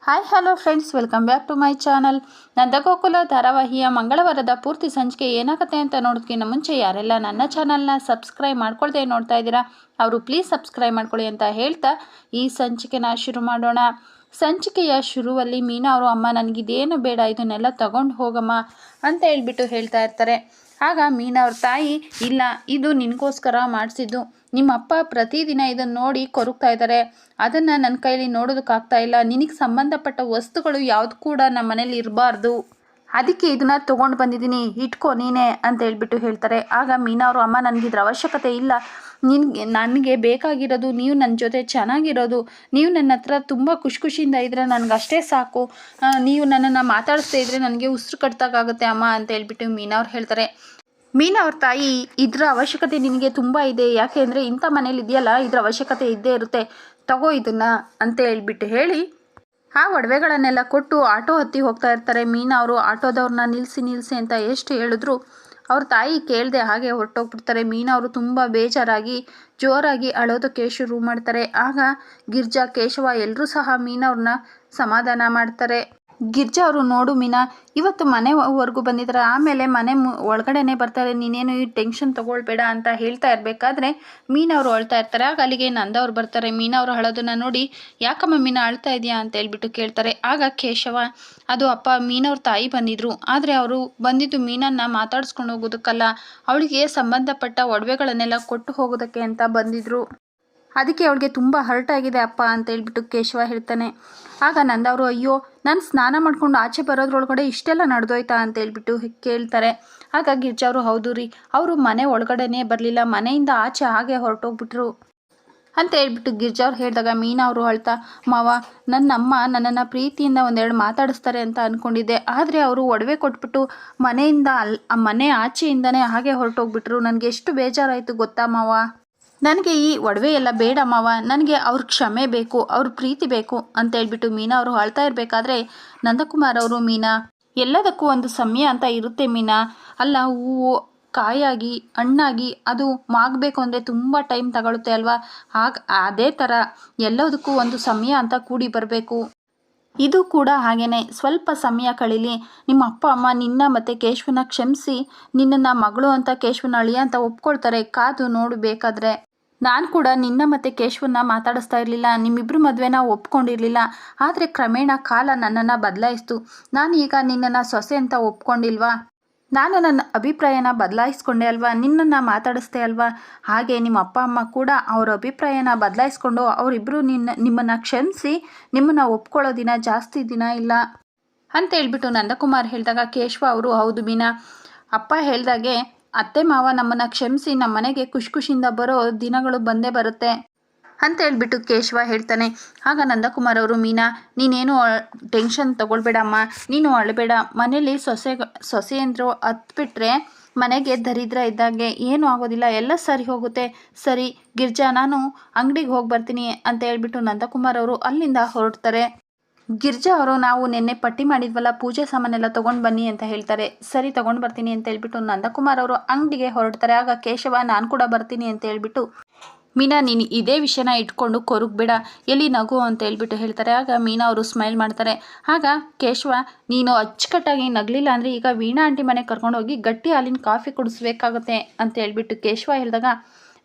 Hi hello friends, welcome back to my channel. Nandagokula ಧಾರಾವಾಹಿಯ ಮಂಗಳವಾರದ ಪೂರ್ತಿ ಸಂಚಿಕೆ ಏನಾಗುತ್ತೆ ಅಂತ ನೋಡೋದಕ್ಕಿಂತ ಮುಂಚೆ ಯಾರೆಲ್ಲ ನನ್ನ ಚಾನಲ್ನ ಸಬ್ಸ್ಕ್ರೈಬ್ ಮಾಡ್ಕೊಳ್ದೆ ನೋಡ್ತಾ ಇದ್ದೀರಾ ಅವರು ಪ್ಲೀಸ್ ಸಬ್ಸ್ಕ್ರೈಬ್ ಮಾಡ್ಕೊಳ್ಳಿ ಅಂತ ಹೇಳ್ತಾ ಈ ಸಂಚಿಕೆನ ಶುರು ಮಾಡೋಣ. ಸಂಚಿಕೆಯ ಶುರುವಲ್ಲಿ ಮೀನಾ ಅವರು, ಅಮ್ಮ ನನಗಿದೇನು ಬೇಡ, ಇದನ್ನೆಲ್ಲ ತಗೊಂಡು ಹೋಗಮ್ಮ ಅಂತ ಹೇಳ್ಬಿಟ್ಟು ಹೇಳ್ತಾ ಇರ್ತಾರೆ. ಆಗ ಮೀನಾ ಅವ್ರ ತಾಯಿ, ಇಲ್ಲ ಇದು ನಿನಗೋಸ್ಕರ ಮಾಡಿಸಿದ್ದು, ನಿಮ್ಮಪ್ಪ ಪ್ರತಿದಿನ ಇದನ್ನು ನೋಡಿ ಕೊರಗ್ತಾ ಇದ್ದಾರೆ, ಅದನ್ನು ನನ್ನ ಕೈಲಿ ನೋಡೋದಕ್ಕಾಗ್ತಾ ಇಲ್ಲ, ನಿನಗೆ ಸಂಬಂಧಪಟ್ಟ ವಸ್ತುಗಳು ಯಾವುದು ಕೂಡ ನಮ್ಮ ಮನೇಲಿ ಇರಬಾರ್ದು, ಅದಕ್ಕೆ ಇದನ್ನು ತೊಗೊಂಡು ಬಂದಿದ್ದೀನಿ, ಇಟ್ಕೋ ನೀನೇ ಅಂತ ಹೇಳ್ಬಿಟ್ಟು ಹೇಳ್ತಾರೆ. ಆಗ ಮೀನಾ ಅವರು, ಅಮ್ಮ ನನಗಿದ್ರ ಅವಶ್ಯಕತೆ ಇಲ್ಲ, ನನಗೆ ಬೇಕಾಗಿರೋದು ನೀವು ನನ್ನ ಜೊತೆ ಚೆನ್ನಾಗಿರೋದು, ನೀವು ನನ್ನ ಹತ್ರ ತುಂಬ ಖುಷಿಯಿಂದ ಇದ್ದರೆ ನನಗಷ್ಟೇ ಸಾಕು, ನೀವು ನನ್ನನ್ನು ಮಾತಾಡಿಸ್ತಾ ಇದ್ದರೆ ನನಗೆ ಉಸಿರು ಕಟ್ಟಾಗುತ್ತೆ ಅಮ್ಮ ಅಂತ ಹೇಳ್ಬಿಟ್ಟು ಮೀನಾ ಅವ್ರು ಹೇಳ್ತಾರೆ. ಮೀನಾ ಅವ್ರ ತಾಯಿ, ಇದರ ಅವಶ್ಯಕತೆ ನಿನಗೆ ತುಂಬ ಇದೆ, ಯಾಕೆ ಅಂದರೆ ಇಂಥ ಮನೇಲಿ ಇದೆಯಲ್ಲ, ಇದರ ಅವಶ್ಯಕತೆ ಇದ್ದೇ ಇರುತ್ತೆ, ತಗೋ ಇದನ್ನು ಅಂತ ಹೇಳ್ಬಿಟ್ಟು ಹೇಳಿ ಆ ಒಡವೆಗಳನ್ನೆಲ್ಲ ಕೊಟ್ಟು ಆಟೋ ಹತ್ತಿ ಹೋಗ್ತಾ ಇರ್ತಾರೆ. ಮೀನಾ ಅವರು ಆಟೋದವ್ರನ್ನ ನಿಲ್ಲಿಸಿ ಅಂತ ಎಷ್ಟು ಹೇಳಿದ್ರು ಅವ್ರ ತಾಯಿ ಕೇಳದೆ ಹಾಗೆ ಹೊರಟೋಗ್ಬಿಡ್ತಾರೆ. ಮೀನಾ ಅವರು ತುಂಬ ಬೇಜಾರಾಗಿ ಜೋರಾಗಿ ಅಳೋದಕ್ಕೆ ಶುರು ಮಾಡ್ತಾರೆ. ಆಗ ಗಿರ್ಜಾ, ಕೇಶವ ಎಲ್ಲರೂ ಸಹ ಮೀನಾ ಅವ್ರನ್ನ ಸಮಾಧಾನ ಮಾಡ್ತಾರೆ. ಗಿರ್ಜಾ ಅವರು, ನೋಡು ಮೀನಾ, ಇವತ್ತು ಮನೆವರೆಗೂ ಬಂದಿದ್ದಾರೆ, ಆಮೇಲೆ ಮನೆ ಒಳಗಡೆನೆ ಬರ್ತಾರೆ, ನೀನೇನು ಈ ಟೆನ್ಷನ್ ತೊಗೊಳ್ಬೇಡ ಅಂತ ಹೇಳ್ತಾ ಇರಬೇಕಾದ್ರೆ ಮೀನಾ ಅವರು ಅಳ್ತಾ ಇರ್ತಾರೆ. ಆಗ ಅಲ್ಲಿಗೆ ನಂದ ಅವ್ರು ಬರ್ತಾರೆ. ಮೀನಾ ಅವರು ಅಳೋದನ್ನ ನೋಡಿ, ಯಾಕಮ್ಮ ಮೀನಾ ಅಳ್ತಾ ಇದೆಯಾ ಅಂತ ಹೇಳ್ಬಿಟ್ಟು ಕೇಳ್ತಾರೆ. ಆಗ ಕೇಶವ, ಅದು ಅಪ್ಪ, ಮೀನವ್ರ ತಾಯಿ ಬಂದಿದ್ರು, ಆದರೆ ಅವರು ಬಂದಿದ್ದು ಮೀನನ್ನ ಮಾತಾಡಿಸ್ಕೊಂಡು ಹೋಗೋದಕ್ಕಲ್ಲ, ಅವಳಿಗೆ ಸಂಬಂಧಪಟ್ಟ ಒಡವೆಗಳನ್ನೆಲ್ಲ ಕೊಟ್ಟು ಹೋಗೋದಕ್ಕೆ ಅಂತ ಬಂದಿದ್ರು, ಅದಕ್ಕೆ ಅವಳಿಗೆ ತುಂಬ ಹರ್ಟ್ ಆಗಿದೆ ಅಪ್ಪ ಅಂತ ಹೇಳ್ಬಿಟ್ಟು ಕೇಶವ ಹೇಳ್ತಾನೆ. ಆಗ ನಂದವರು, ಅಯ್ಯೋ ನಾನು ಸ್ನಾನ ಮಾಡ್ಕೊಂಡು ಆಚೆ ಬರೋದ್ರೊಳಗಡೆ ಇಷ್ಟೆಲ್ಲ ನಡೆದೋಯ್ತಾ ಅಂತ ಹೇಳ್ಬಿಟ್ಟು ಕೇಳ್ತಾರೆ. ಆಗ ಗಿರ್ಜಾ ಅವರು, ಹೌದು ರೀ, ಅವರು ಮನೆ ಒಳಗಡೆನೇ ಬರಲಿಲ್ಲ, ಮನೆಯಿಂದ ಆಚೆ ಹಾಗೆ ಹೊರಟೋಗ್ಬಿಟ್ರು ಅಂತ ಹೇಳ್ಬಿಟ್ಟು ಗಿರ್ಜಾ ಅವ್ರು ಹೇಳಿದಾಗ ಮೀನಾ ಅವರು ಅಳ್ತಾ, ಮಾವ, ನನ್ನಮ್ಮ ನನ್ನನ್ನು ಪ್ರೀತಿಯಿಂದ ಒಂದೆರಡು ಮಾತಾಡಿಸ್ತಾರೆ ಅಂತ ಅಂದ್ಕೊಂಡಿದ್ದೆ, ಆದರೆ ಅವರು ಒಡವೆ ಕೊಟ್ಬಿಟ್ಟು ಮನೆಯಿಂದ ಮನೆ ಆಚೆಯಿಂದನೇ ಹಾಗೆ ಹೊರಟೋಗ್ಬಿಟ್ರು, ನನಗೆ ಎಷ್ಟು ಬೇಜಾರಾಯಿತು ಗೊತ್ತಾ ಮಾವ, ನನಗೆ ಈ ಒಡವೆ ಎಲ್ಲ ಬೇಡ ಮಾವ, ನನಗೆ ಅವ್ರ ಕ್ಷಮೆ ಬೇಕು, ಅವ್ರ ಪ್ರೀತಿ ಬೇಕು ಅಂತ ಹೇಳ್ಬಿಟ್ಟು ಮೀನಾ ಅವರು ಅಳ್ತಾ ಇರಬೇಕಾದ್ರೆ ನಂದಕುಮಾರ್ ಅವರು, ಮೀನಾ, ಎಲ್ಲದಕ್ಕೂ ಒಂದು ಸಮಯ ಅಂತ ಇರುತ್ತೆ ಮೀನಾ, ಅಲ್ಲ ಹೂವು ಕಾಯಾಗಿ ಹಣ್ಣಾಗಿ ಅದು ಮಾಗಬೇಕು ಅಂದರೆ ತುಂಬ ಟೈಮ್ ತಗೊಳುತ್ತೆ ಅಲ್ವಾ, ಅದೇ ಥರ ಎಲ್ಲದಕ್ಕೂ ಒಂದು ಸಮಯ ಅಂತ ಕೂಡಿ ಬರಬೇಕು, ಇದು ಕೂಡ ಹಾಗೇನೆ, ಸ್ವಲ್ಪ ಸಮಯ ಕಳೀಲಿ, ನಿಮ್ಮ ಅಪ್ಪ ಅಮ್ಮ ನಿನ್ನ ಮತ್ತು ಕೇಶವನ ಕ್ಷಮಿಸಿ ನಿನ್ನನ್ನು ಮಗಳು ಅಂತ ಕೇಶವನ ಅಳಿಯ ಅಂತ ಒಪ್ಕೊಳ್ತಾರೆ, ಕಾದು ನೋಡು ಬೇಕಾದರೆ. ನಾನು ಕೂಡ ನಿನ್ನ ಮತ್ತು ಕೇಶವನ್ನ ಮಾತಾಡಿಸ್ತಾ ಇರಲಿಲ್ಲ, ನಿಮ್ಮಿಬ್ಬರು ಮದುವೆನ ಒಪ್ಕೊಂಡಿರಲಿಲ್ಲ, ಆದರೆ ಕ್ರಮೇಣ ಕಾಲ ನನ್ನನ್ನು ಬದಲಾಯಿಸ್ತು, ನಾನು ಈಗ ನಿನ್ನನ್ನು ಸೊಸೆ ಅಂತ ಒಪ್ಕೊಂಡಿಲ್ವಾ, ನಾನು ನನ್ನ ಅಭಿಪ್ರಾಯನ ಬದಲಾಯಿಸ್ಕೊಂಡೆ ಅಲ್ವಾ, ನಿನ್ನನ್ನು ಮಾತಾಡಿಸ್ದೆ ಅಲ್ವಾ, ಹಾಗೆ ನಿಮ್ಮ ಅಪ್ಪ ಅಮ್ಮ ಕೂಡ ಅವ್ರ ಅಭಿಪ್ರಾಯನ ಬದಲಾಯಿಸ್ಕೊಂಡು ಅವರಿಬ್ಬರು ನಿಮ್ಮನ್ನು ಕ್ಷಮಿಸಿ ನಿಮ್ಮನ್ನು ಒಪ್ಕೊಳ್ಳೋ ದಿನ ಜಾಸ್ತಿ ದಿನ ಇಲ್ಲ ಅಂತ ಹೇಳ್ಬಿಟ್ಟು ನಂದಕುಮಾರ್ ಹೇಳಿದಾಗ ಕೇಶವ ಅವರು, ಹೌದು ಮೀನಾ, ಅಪ್ಪ ಹೇಳ್ದಾಗೆ ಅತ್ತೆ ಮಾವ ನಮ್ಮನ್ನು ಕ್ಷಮಿಸಿ ನಮ್ಮ ಮನೆಗೆ ಖುಷಿಯಿಂದ ಬರೋ ದಿನಗಳು ಬಂದೇ ಬರುತ್ತೆ ಅಂತ ಹೇಳ್ಬಿಟ್ಟು ಕೇಶವ ಹೇಳ್ತಾನೆ. ಆಗ ನಂದಕುಮಾರ್ ಅವರು, ಮೀನಾ, ನೀನೇನು ಟೆನ್ಷನ್ ತಗೊಳ್ಬೇಡಮ್ಮ, ನೀನು ಅಳಬೇಡ, ಮನೇಲಿ ಸೊಸೆಯಂದ್ರು ಹತ್ಬಿಟ್ರೆ ಮನೆಗೆ ದರಿದ್ರ ಇದ್ದಾಗೆ, ಏನೂ ಆಗೋದಿಲ್ಲ, ಎಲ್ಲ ಸರಿ ಹೋಗುತ್ತೆ, ಸರಿ ಗಿರ್ಜಾ, ನಾನು ಅಂಗಡಿಗೆ ಹೋಗಿ ಬರ್ತೀನಿ ಅಂತ ಹೇಳ್ಬಿಟ್ಟು ನಂದಕುಮಾರ್ ಅವರು ಅಲ್ಲಿಂದ ಹೊರಡ್ತಾರೆ. ಗಿರ್ಜಾ ಅವರು, ನಾವು ನಿನ್ನೆ ಪಟ್ಟಿ ಮಾಡಿದ್ವಲ್ಲ, ಪೂಜೆ ಸಾಮಾನೆಲ್ಲ ತೊಗೊಂಡು ಬನ್ನಿ ಅಂತ ಹೇಳ್ತಾರೆ. ಸರಿ ತೊಗೊಂಡು ಬರ್ತೀನಿ ಅಂತ ಹೇಳ್ಬಿಟ್ಟು ನಂದಕುಮಾರ್ ಅವರು ಅಂಗಡಿಗೆ ಹೊರಡ್ತಾರೆ. ಆಗ ಕೇಶವ, ನಾನು ಕೂಡ ಬರ್ತೀನಿ ಅಂತ ಹೇಳ್ಬಿಟ್ಟು, ಮೀನಾ ನೀನು ಇದೇ ವಿಷಯನ ಇಟ್ಕೊಂಡು ಕೊರಗಬೇಡ, ಎಲ್ಲಿ ನಗು ಅಂತ ಹೇಳ್ಬಿಟ್ಟು ಹೇಳ್ತಾರೆ. ಆಗ ಮೀನಾ ಅವರು ಸ್ಮೈಲ್ ಮಾಡ್ತಾರೆ. ಆಗ ಕೇಶವ, ನೀನು ಅಚ್ಚುಕಟ್ಟಾಗಿ ನಗಲಿಲ್ಲ ಅಂದರೆ ಈಗ ವೀಣಾ ಆಂಟಿ ಮನೆಗೆ ಕರ್ಕೊಂಡೋಗಿ ಗಟ್ಟಿ ಹಾಲಿನ ಕಾಫಿ ಕುಡಿಸ್ಬೇಕಾಗುತ್ತೆ ಅಂತ ಹೇಳ್ಬಿಟ್ಟು ಕೇಶವ ಹೇಳಿದಾಗ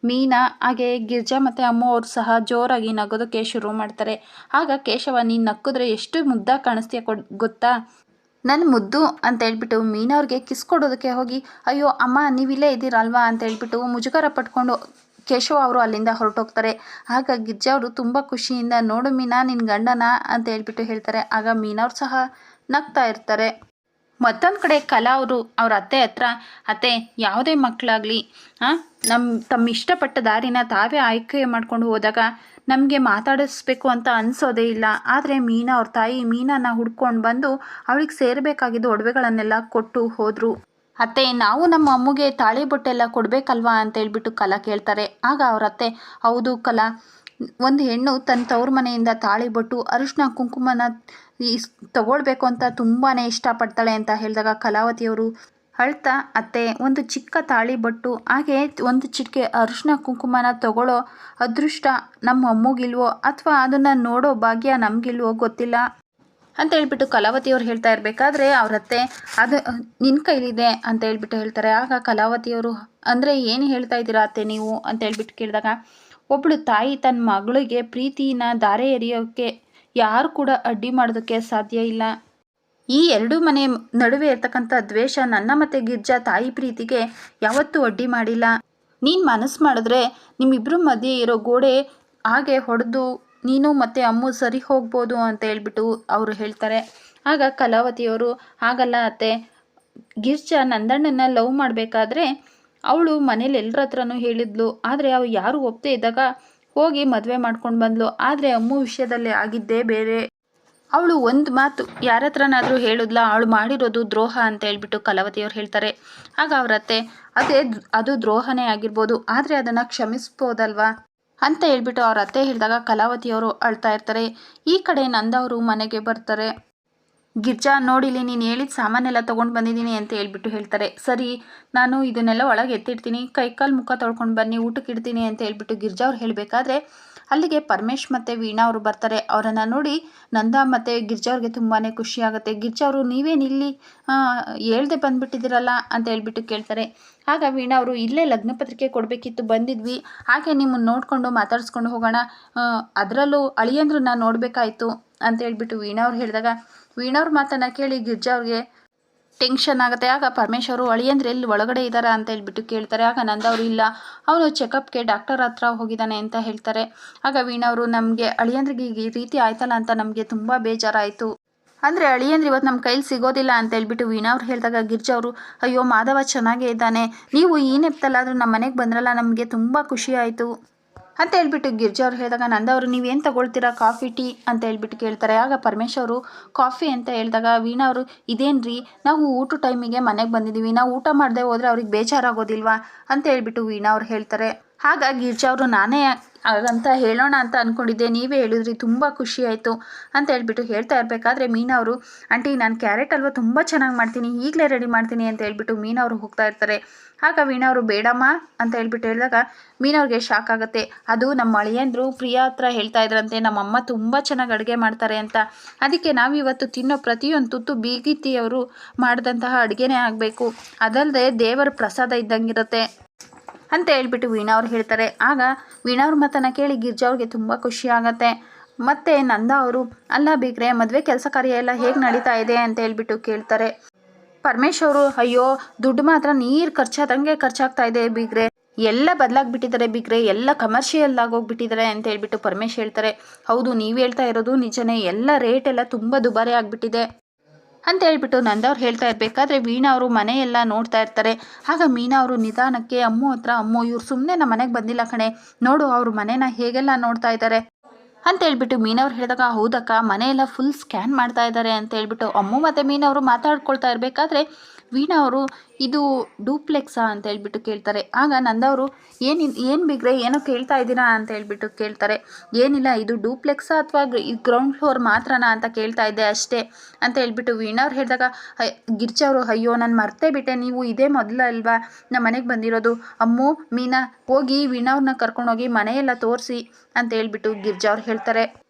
ಮೀನಾ ಹಾಗೆ ಗಿರ್ಜಾ ಮತ್ತು ಅಮ್ಮ ಅವರು ಸಹ ಜೋರಾಗಿ ನಗೋದಕ್ಕೆ ಶುರು ಮಾಡ್ತಾರೆ. ಆಗ ಕೇಶವ, ನೀನು ನಕ್ಕಿದ್ರೆ ಎಷ್ಟು ಮುದ್ದಾಗಿ ಕಾಣಿಸ್ತೀಯ ಗೊತ್ತಾ, ನನ್ನ ಮುದ್ದು ಅಂತ ಹೇಳ್ಬಿಟ್ಟು ಮೀನಾ ಅವ್ರಿಗೆ ಕಿಸ್ ಕೊಡೋದಕ್ಕೆ ಹೋಗಿ, ಅಯ್ಯೋ ಅಮ್ಮ ನೀವಿಲ್ಲೇ ಇದ್ದೀರಲ್ವಾ ಅಂತ ಹೇಳ್ಬಿಟ್ಟು ಮುಜುಗರ ಪಟ್ಕೊಂಡು ಕೇಶವ ಅವರು ಅಲ್ಲಿಂದ ಹೊರಟೋಗ್ತಾರೆ. ಆಗ ಗಿರ್ಜಾ ಅವರು ತುಂಬ ಖುಷಿಯಿಂದ, ನೋಡು ಮೀನಾ ನಿನ್ನ ಗಂಡನ ಅಂತ ಹೇಳ್ಬಿಟ್ಟು ಹೇಳ್ತಾರೆ. ಆಗ ಮೀನಾ ಅವ್ರು ಸಹ ನಗ್ತಾ ಇರ್ತಾರೆ. ಮತ್ತೊಂದು ಕಡೆ ಕಲಾ ಅವರು ಅವ್ರ ಅತ್ತೆ ಹತ್ರ, ಅತ್ತೆ, ಯಾವುದೇ ಮಕ್ಕಳಾಗಲಿ ತಮ್ಮ ಇಷ್ಟಪಟ್ಟ ದಾರಿನ ತಾವೇ ಆಯ್ಕೆ ಮಾಡ್ಕೊಂಡು ಹೋದಾಗ ನಮಗೆ ಮಾತಾಡಿಸ್ಬೇಕು ಅಂತ ಅನಿಸೋದೇ ಇಲ್ಲ, ಆದರೆ ಮೀನಾ ಅವ್ರ ತಾಯಿ ಮೀನಾನ ಹುಡ್ಕೊಂಡು ಬಂದು ಅವಳಿಗೆ ಸೇರಬೇಕಾಗಿದ್ದು ಒಡವೆಗಳನ್ನೆಲ್ಲ ಕೊಟ್ಟು ಹೋದರು. ಅತ್ತೆ, ನಾವು ನಮ್ಮ ಅಮ್ಮಗೆ ತಾಳಿ ಬೊಟ್ಟೆಲ್ಲ ಕೊಡಬೇಕಲ್ವಾ ಅಂತ ಹೇಳ್ಬಿಟ್ಟು ಕಲಾ ಕೇಳ್ತಾರೆ. ಆಗ ಅವ್ರ ಅತ್ತೆ, ಹೌದು ಕಲಾ, ಒಂದು ಹೆಣ್ಣು ತನ್ನ ತವ್ರ ಮನೆಯಿಂದ ತಾಳಿ ಬೊಟ್ಟು ಅರಿಶಿನ ಕುಂಕುಮನ ತಗೊಳ್ಬೇಕು ಅಂತ ತುಂಬಾ ಇಷ್ಟಪಡ್ತಾಳೆ ಅಂತ ಹೇಳಿದಾಗ ಕಲಾವತಿಯವರು ಅಳ್ತಾ, ಅತ್ತೆ, ಒಂದು ಚಿಕ್ಕ ತಾಳಿ ಬೊಟ್ಟು ಹಾಗೆ ಒಂದು ಚಿಟಿಕೆ ಅರಿಶಿನ ಕುಂಕುಮನ ತಗೊಳ್ಳೋ ಅದೃಷ್ಟ ನಮ್ಮ ಅಮ್ಮಗಿಲ್ವೋ ಅಥವಾ ಅದನ್ನು ನೋಡೋ ಭಾಗ್ಯ ನಮಗಿಲ್ವೋ ಗೊತ್ತಿಲ್ಲ, ಅಂತ ಹೇಳ್ಬಿಟ್ಟು ಕಲಾವತಿಯವ್ರು ಹೇಳ್ತಾ ಇರಬೇಕಾದ್ರೆ ಅವರತ್ತೆ ಅದು ನಿನ್ನ ಕೈಲಿದೆ ಅಂತ ಹೇಳ್ಬಿಟ್ಟು ಹೇಳ್ತಾರೆ. ಆಗ ಕಲಾವತಿಯವರು ಅಂದರೆ ಏನು ಹೇಳ್ತಾ ಇದ್ದೀರಾ ಅತ್ತೆ ನೀವು ಅಂತ ಹೇಳ್ಬಿಟ್ಟು ಕೇಳಿದಾಗ, ಒಬ್ಬಳು ತಾಯಿ ತನ್ನ ಮಗಳಿಗೆ ಪ್ರೀತಿನ ಧಾರೆ ಎರೆಯೋಕ್ಕೆ ಯಾರು ಕೂಡ ಅಡ್ಡಿ ಮಾಡೋದಕ್ಕೆ ಸಾಧ್ಯ ಇಲ್ಲ. ಈ ಎರಡು ಮನೆ ನಡುವೆ ಇರ್ತಕ್ಕಂಥ ದ್ವೇಷ ನನ್ನ ಮತ್ತು ಗಿರ್ಜಾ ತಾಯಿ ಪ್ರೀತಿಗೆ ಯಾವತ್ತೂ ಅಡ್ಡಿ ಮಾಡಿಲ್ಲ. ನೀನು ಮನಸ್ಸು ಮಾಡಿದ್ರೆ ನಿಮ್ಮಿಬ್ಬರ ಮಧ್ಯೆ ಇರೋ ಗೋಡೆ ಹಾಗೆ ಹೊಡೆದು ನೀನು ಮತ್ತು ಅಮ್ಮು ಸರಿ ಹೋಗ್ಬೋದು ಅಂತ ಹೇಳ್ಬಿಟ್ಟು ಅವರು ಹೇಳ್ತಾರೆ. ಆಗ ಕಲಾವತಿಯವರು, ಹಾಗಲ್ಲ ಅತ್ತೆ, ಗಿರ್ಜಾ ನಂದಣ್ಣನ ಲವ್ ಮಾಡಬೇಕಾದ್ರೆ ಅವಳು ಮನೇಲಿ ಎಲ್ಲರ ಹತ್ರನೂ ಹೇಳಿದ್ಲು. ಆದರೆ ಅವ್ರು ಯಾರು ಒಪ್ಪದೇ ಇದ್ದಾಗ ಹೋಗಿ ಮದುವೆ ಮಾಡ್ಕೊಂಡು ಬಂದ್ಲು. ಆದರೆ ಅಮ್ಮು ವಿಷಯದಲ್ಲಿ ಆಗಿದ್ದೇ ಬೇರೆ. ಅವಳು ಒಂದು ಮಾತು ಯಾರ ಹತ್ರನಾದರೂ ಹೇಳಿದ್ಲ, ಅವಳು ಮಾಡಿರೋದು ದ್ರೋಹ ಅಂತ ಹೇಳ್ಬಿಟ್ಟು ಕಲಾವತಿಯವ್ರು ಹೇಳ್ತಾರೆ. ಆಗ ಅವರತ್ತೆ, ಅದು ದ್ರೋಹನೇ ಆಗಿರ್ಬೋದು, ಆದರೆ ಅದನ್ನು ಕ್ಷಮಿಸ್ಬೋದಲ್ವಾ ಅಂತ ಹೇಳ್ಬಿಟ್ಟು ಅವ್ರ ಅತ್ತೆ ಹೇಳಿದಾಗ ಕಲಾವತಿಯವರು ಅಳ್ತಾ ಇರ್ತಾರೆ. ಈ ಕಡೆ ನಂದವರು ಮನೆಗೆ ಬರ್ತಾರೆ. ಗಿರ್ಜಾ, ನೋಡಿಲಿ ನೀನು ಹೇಳಿದ ಸಾಮಾನೆಲ್ಲ ತೊಗೊಂಡು ಬಂದಿದ್ದೀನಿ ಅಂತ ಹೇಳ್ಬಿಟ್ಟು ಹೇಳ್ತಾರೆ. ಸರಿ, ನಾನು ಇದನ್ನೆಲ್ಲ ಒಳಗೆ ಎತ್ತಿಡ್ತೀನಿ, ಕೈಕಾಲು ಮುಖ ತೊಳ್ಕೊಂಡು ಬನ್ನಿ, ಊಟಕ್ಕೆ ಇಡ್ತೀನಿ ಅಂತ ಹೇಳ್ಬಿಟ್ಟು ಗಿರ್ಜಾ ಅವ್ರು ಹೇಳಬೇಕಾದ್ರೆ ಅಲ್ಲಿಗೆ ಪರಮೇಶ್ ಮತ್ತು ವೀಣಾ ಅವರು ಬರ್ತಾರೆ. ಅವರನ್ನು ನೋಡಿ ನಂದ ಮತ್ತು ಗಿರ್ಜಾ ಅವ್ರಿಗೆ ತುಂಬಾ ಖುಷಿ ಆಗುತ್ತೆ. ಗಿರ್ಜಾ ಅವರು, ನೀವೇನು ಇಲ್ಲಿ ಹೇಳ್ದೆ ಬಂದುಬಿಟ್ಟಿದ್ದೀರಲ್ಲ ಅಂತ ಹೇಳ್ಬಿಟ್ಟು ಕೇಳ್ತಾರೆ. ಆಗ ವೀಣಾ ಅವರು, ಇಲ್ಲೇ ಲಗ್ನ ಪತ್ರಿಕೆ ಕೊಡಬೇಕಿತ್ತು, ಬಂದಿದ್ವಿ, ಹಾಗೆ ನಿಮ್ಮನ್ನು ನೋಡಿಕೊಂಡು ಮಾತಾಡಿಸ್ಕೊಂಡು ಹೋಗೋಣ, ಅದರಲ್ಲೂ ಅಳಿಯಂದ್ರನ್ನ ನೋಡಬೇಕಾಯ್ತು ಅಂತ ಹೇಳ್ಬಿಟ್ಟು ವೀಣಾ ಅವ್ರು ಹೇಳಿದಾಗ, ವೀಣಾ ಅವ್ರ ಮಾತನ್ನು ಕೇಳಿ ಗಿರ್ಜಾ ಅವ್ರಿಗೆ ಟೆನ್ಷನ್ ಆಗುತ್ತೆ. ಆಗ ಪರಮೇಶ್ವರು, ಅಳಿಯಂದ್ರೆ ಎಲ್ಲಿ ಒಳಗಡೆ ಇದ್ದಾರಾ ಅಂತ ಹೇಳ್ಬಿಟ್ಟು ಕೇಳ್ತಾರೆ. ಆಗ ನಂದವರು, ಇಲ್ಲ, ಅವನು ಚೆಕಪ್ಗೆ ಡಾಕ್ಟರ್ ಹತ್ರ ಹೋಗಿದ್ದಾನೆ ಅಂತ ಹೇಳ್ತಾರೆ. ಆಗ ವೀಣವರು, ನಮಗೆ ಅಳಿಯಂದ್ರಿಗೆ ಈ ರೀತಿ ಆಯ್ತಲ್ಲ ಅಂತ ನಮಗೆ ತುಂಬ ಬೇಜಾರಾಯಿತು, ಅಂದರೆ ಅಳಿಯಂದ್ರೆ ಇವತ್ತು ನಮ್ಮ ಕೈಲಿ ಸಿಗೋದಿಲ್ಲ ಅಂತ ಹೇಳ್ಬಿಟ್ಟು ವೀಣಾ ಅವ್ರು ಹೇಳಿದಾಗ ಗಿರ್ಜಾ ಅವರು, ಅಯ್ಯೋ ಮಾಧವ ಚೆನ್ನಾಗೇ ಇದ್ದಾನೆ, ನೀವು ಈ ನೆಪದಲ್ಲಾದರೂ ನಮ್ಮ ಮನೆಗೆ ಬಂದ್ರಲ್ಲ, ನಮಗೆ ತುಂಬ ಖುಷಿ ಆಯಿತು ಅಂತ ಹೇಳ್ಬಿಟ್ಟು ಗಿರ್ಜಾ ಅವ್ರು ಹೇಳಿದಾಗ ನಂದವರು, ನೀವೇನು ತಗೊಳ್ತೀರಾ, ಕಾಫಿ ಟೀ ಅಂತ ಹೇಳ್ಬಿಟ್ಟು ಕೇಳ್ತಾರೆ. ಆಗ ಪರಮೇಶ್ ಅವರು ಕಾಫಿ ಅಂತ ಹೇಳಿದಾಗ ವೀಣಾ ಅವರು, ಇದೇನು ರೀ, ನಾವು ಊಟ ಟೈಮಿಗೆ ಮನೆಗೆ ಬಂದಿದ್ದೀವಿ, ನಾವು ಊಟ ಮಾಡದೆ ಹೋದರೆ ಅವ್ರಿಗೆ ಬೇಜಾರಾಗೋದಿಲ್ವಾ ಅಂತ ಹೇಳ್ಬಿಟ್ಟು ವೀಣಾ ಅವ್ರು ಹೇಳ್ತಾರೆ. ಆಗ ಗಿರ್ಜಾ ಅವರು, ನಾನೇ ಅಂತ ಹೇಳೋಣ ಅಂತ ಅಂದ್ಕೊಂಡಿದ್ದೆ, ನೀವೇ ಹೇಳಿದ್ರಿ, ತುಂಬ ಖುಷಿ ಆಯಿತು ಅಂತ ಹೇಳ್ಬಿಟ್ಟು ಹೇಳ್ತಾ ಇರಬೇಕಾದ್ರೆ ಮೀನಾ ಅವರು, ಆಂಟಿ ನಾನು ಕ್ಯಾರೆಟ್ ಹಲ್ವಾ ತುಂಬ ಚೆನ್ನಾಗಿ ಮಾಡ್ತೀನಿ, ಈಗಲೇ ರೆಡಿ ಮಾಡ್ತೀನಿ ಅಂತ ಹೇಳ್ಬಿಟ್ಟು ಮೀನಾ ಅವರು ಹೋಗ್ತಾ ಇರ್ತಾರೆ. ಆಗ ವೀಣಾ ಅವರು, ಬೇಡಮ್ಮ ಅಂತ ಹೇಳ್ಬಿಟ್ಟು ಹೇಳಿದಾಗ ಮೀನಾ ಅವ್ರಿಗೆ ಶಾಕ್ ಆಗುತ್ತೆ. ಅದು ನಮ್ಮ ಅಳಿಯಂದ್ರು ಪ್ರಿಯಾ ಹತ್ರ ಹೇಳ್ತಾ ಇದ್ರಂತೆ, ನಮ್ಮಮ್ಮ ತುಂಬ ಚೆನ್ನಾಗಿ ಅಡುಗೆ ಮಾಡ್ತಾರೆ ಅಂತ, ಅದಕ್ಕೆ ನಾವಿವತ್ತು ತಿನ್ನೋ ಪ್ರತಿಯೊಂದು ತುತ್ತು ಬೀಗಿತಿಯವರು ಮಾಡಿದಂತಹ ಅಡುಗೆನೇ ಆಗಬೇಕು, ಅದಲ್ಲದೆ ದೇವರ ಪ್ರಸಾದ ಇದ್ದಂಗಿರುತ್ತೆ ಅಂತ ಹೇಳ್ಬಿಟ್ಟು ವೀಣಾ ಅವ್ರು ಹೇಳ್ತಾರೆ. ಆಗ ವೀಣಾ ಅವ್ರ ಮಾತನ್ನು ಕೇಳಿ ಗಿರ್ಜಾ ಅವ್ರಿಗೆ ತುಂಬ ಖುಷಿ ಆಗುತ್ತೆ. ಮತ್ತು ನಂದ ಅವರು, ಅಲ್ಲ ಬೀಗ್ರೆ, ಮದುವೆ ಕೆಲಸ ಕಾರ್ಯ ಎಲ್ಲ ಹೇಗೆ ನಡೀತಾ ಇದೆ ಅಂತ ಹೇಳ್ಬಿಟ್ಟು ಕೇಳ್ತಾರೆ. ಪರಮೇಶ್ ಅವರು, ಅಯ್ಯೋ ದುಡ್ಡು ಮಾತ್ರ ನೀರು ಖರ್ಚಾದಂಗೆ ಖರ್ಚಾಗ್ತಾ ಇದೆ ಬೀಗ್ರೆ, ಎಲ್ಲ ಬದಲಾಗ್ಬಿಟ್ಟಿದ್ದಾರೆ ಬೀಗ್ರೆ, ಎಲ್ಲ ಕಮರ್ಷಿಯಲ್ ಆಗೋಗ್ಬಿಟ್ಟಿದ್ದಾರೆ ಅಂತ ಹೇಳ್ಬಿಟ್ಟು ಪರಮೇಶ್ ಹೇಳ್ತಾರೆ. ಹೌದು, ನೀವು ಹೇಳ್ತಾ ಇರೋದು ನಿಜನೇ, ಎಲ್ಲ ರೇಟ್ ಎಲ್ಲ ತುಂಬ ದುಬಾರಿ ಆಗಿಬಿಟ್ಟಿದೆ ಅಂತ ಹೇಳ್ಬಿಟ್ಟು ನಂದವ್ರು ಹೇಳ್ತಾ ಇರಬೇಕಾದ್ರೆ ವೀಣಾ ಅವರು ಮನೆಯೆಲ್ಲ ನೋಡ್ತಾ ಇರ್ತಾರೆ. ಆಗ ಮೀನಾ ಅವರು ನಿಧಾನಕ್ಕೆ ಅಮ್ಮು ಹತ್ರ, ಅಮ್ಮು ಇವ್ರು ಸುಮ್ಮನೆ ನಮ್ಮ ಮನೆಗೆ ಬಂದಿಲ್ಲ ಕಣೆ, ನೋಡು ಅವ್ರ ಮನೇನ ಹೇಗೆಲ್ಲ ನೋಡ್ತಾ ಇದ್ದಾರೆ ಅಂತ ಹೇಳ್ಬಿಟ್ಟು ಮೀನವ್ರು ಹೇಳಿದಾಗ, ಹೌದಕ್ಕ, ಮನೆಯೆಲ್ಲ ಫುಲ್ ಸ್ಕ್ಯಾನ್ ಮಾಡ್ತಾ ಇದ್ದಾರೆ ಅಂತ ಹೇಳ್ಬಿಟ್ಟು ಅಮ್ಮು ಮತ್ತು ಮೀನವರು ಮಾತಾಡ್ಕೊಳ್ತಾ ಇರಬೇಕಾದ್ರೆ ವೀಣಾ ಅವರು, ಇದು ಡೂಪ್ಲೆಕ್ಸಾ ಅಂತ ಹೇಳ್ಬಿಟ್ಟು ಕೇಳ್ತಾರೆ. ಆಗ ನಂದವರು, ಏನು ಬಿಗ್ರೆ, ಏನೋ ಕೇಳ್ತಾ ಇದ್ದೀರಾ ಅಂತ ಹೇಳ್ಬಿಟ್ಟು ಕೇಳ್ತಾರೆ. ಏನಿಲ್ಲ, ಇದು ಡೂಪ್ಲೆಕ್ಸಾ ಅಥವಾ ಗ್ರೌಂಡ್ ಫ್ಲೋರ್ ಮಾತ್ರನಾ ಅಂತ ಕೇಳ್ತಾ ಇದ್ದೆ ಅಷ್ಟೇ ಅಂತ ಹೇಳ್ಬಿಟ್ಟು ವೀಣಾ ಅವ್ರು ಹೇಳಿದಾಗ ಗಿರ್ಜಾ ಅವರು, ಅಯ್ಯೋ ನಾನು ಮರ್ತೇ ಬಿಟ್ಟೆ, ನೀವು ಇದೇ ಮೊದಲ ಅಲ್ವಾ ನಮ್ಮ ಮನೆಗೆ ಬಂದಿರೋದು, ಅಮ್ಮು ಮೀನಾ ಹೋಗಿ ವೀಣಾ ಅವ್ರನ್ನ ಕರ್ಕೊಂಡೋಗಿ ಮನೆಯೆಲ್ಲ ತೋರಿಸಿ ಅಂತ ಹೇಳ್ಬಿಟ್ಟು ಗಿರ್ಜಾ ಅವ್ರು ಹೇಳ್ತಾರೆ.